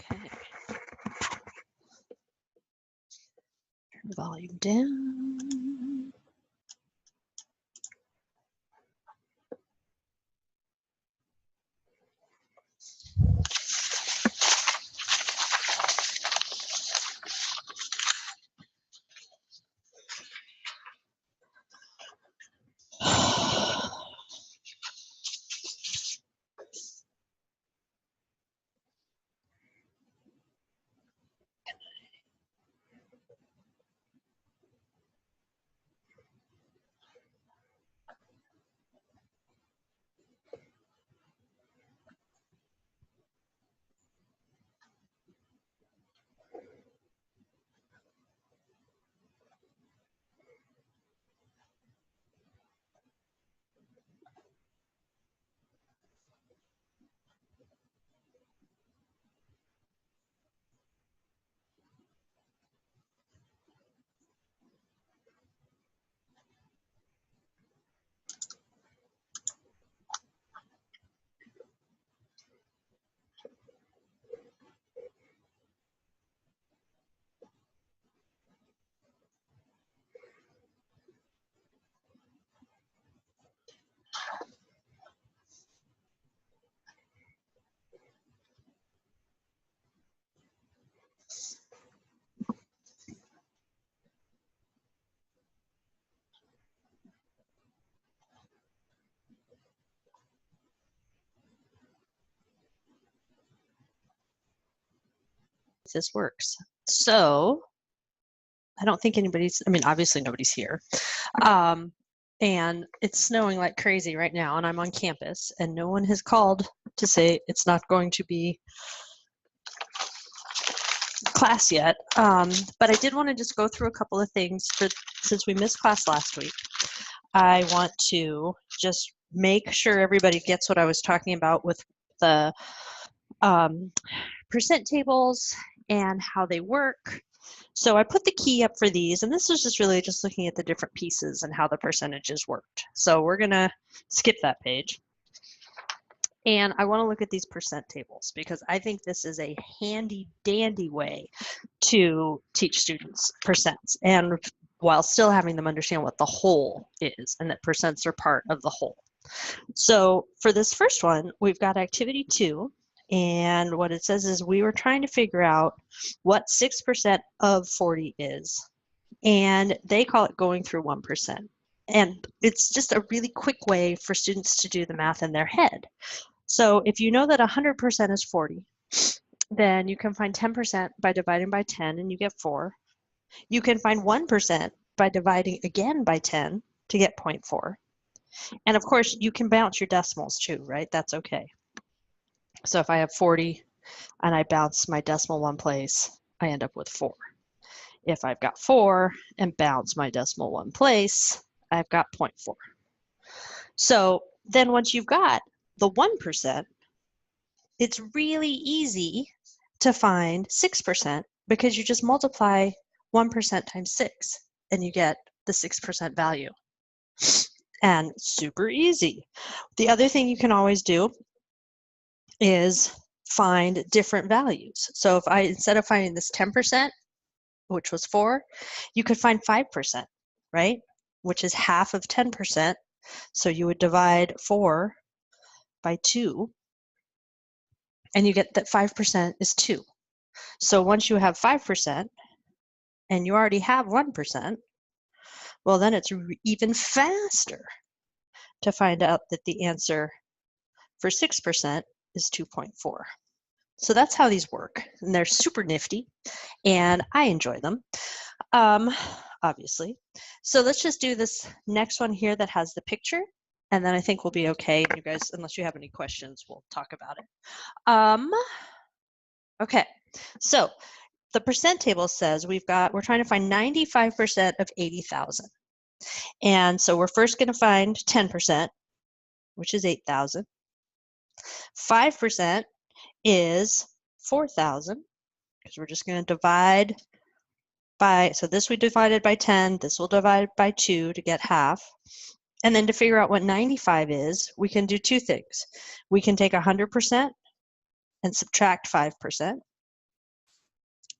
Okay. Turn the volume down. This works. So I don't think anybody's, I mean, obviously nobody's here. And it's snowing like crazy right now, and I'm on campus, and no one has called to say it's not going to be class yet. But I did want to just go through a couple of things since we missed class last week. I want to just make sure everybody gets what I was talking about with the percent tables and how they work. So I put the key up for these, and this is just really just looking at the different pieces and how the percentages worked. So we're going to skip that page. And I want to look at these percent tables because I think this is a handy dandy way to teach students percents, and while still having them understand what the whole is and that percents are part of the whole. So for this first one, we've got activity 2. And what it says is we were trying to figure out what 6% of 40 is. And they call it going through 1%. And it's just a really quick way for students to do the math in their head. So if you know that 100% is 40, then you can find 10% by dividing by 10 and you get 4. You can find 1% by dividing again by 10 to get 0.4. And of course, you can bounce your decimals too, right? That's okay. So if I have 40 and I bounce my decimal one place, I end up with 4. If I've got 4 and bounce my decimal one place, I've got 0.4. So then once you've got the 1%, it's really easy to find 6% because you just multiply 1% times 6 and you get the 6% value. And super easy. The other thing you can always do is find different values. So if instead of finding this 10%, which was 4, you could find 5%, right? Which is half of 10%. So you would divide 4 by 2, and you get that 5% is 2. So once you have 5% and you already have 1%, well, then it's even faster to find out that the answer for 6% is 2.4. So that's how these work, and they're super nifty, and I enjoy them, obviously. So let's just do this next one here that has the picture, and then I think we'll be okay. You guys, unless you have any questions, we'll talk about it. Okay, so the percent table says we're trying to find 95% of 80,000. And so we're first going to find 10%, which is 8,000. 5% is 4,000, because we're just going to divide by, so this we divided by 10, this we'll divide by 2 to get half. And then to figure out what 95 is, we can do two things. We can take 100% and subtract 5%,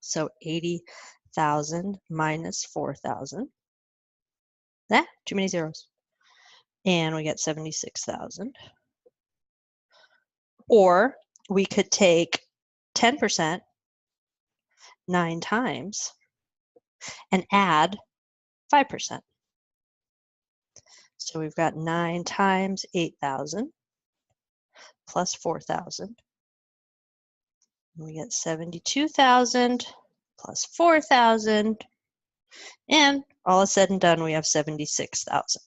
So 80,000 minus 4,000. Too many zeros. And we get 76,000. Or we could take 10%, 9 times, and add 5%. So we've got 9 times 8,000 plus 4,000. We get 72,000 plus 4,000. And all is said and done, we have 76,000,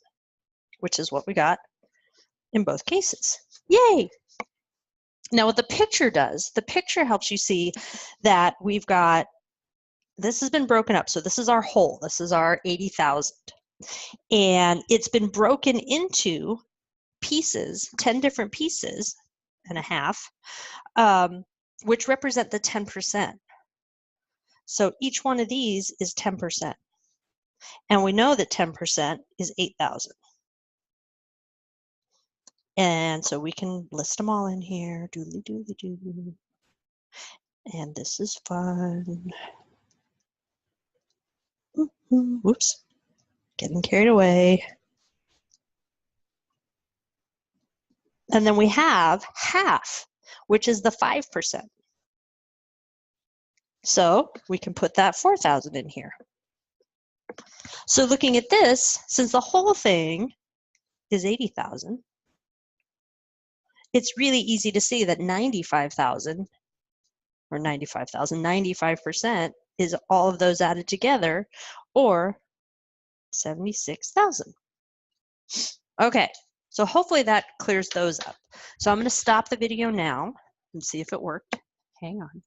which is what we got in both cases. Yay! Now what the picture does, the picture helps you see that we've got, this has been broken up. So this is our whole, this is our 80,000. And it's been broken into pieces, 10 different pieces and a half, which represent the 10%. So each one of these is 10%. And we know that 10% is 8,000. And so we can list them all in here. Doodly doodly doo. And this is fun. Whoops. Getting carried away. And then we have half, which is the 5%. So we can put that 4,000 in here. So looking at this, since the whole thing is 80,000, it's really easy to see that 95,000 or 95,000, 95% is all of those added together, or 76,000. Okay, so hopefully that clears those up. So I'm going to stop the video now and see if it worked. Hang on.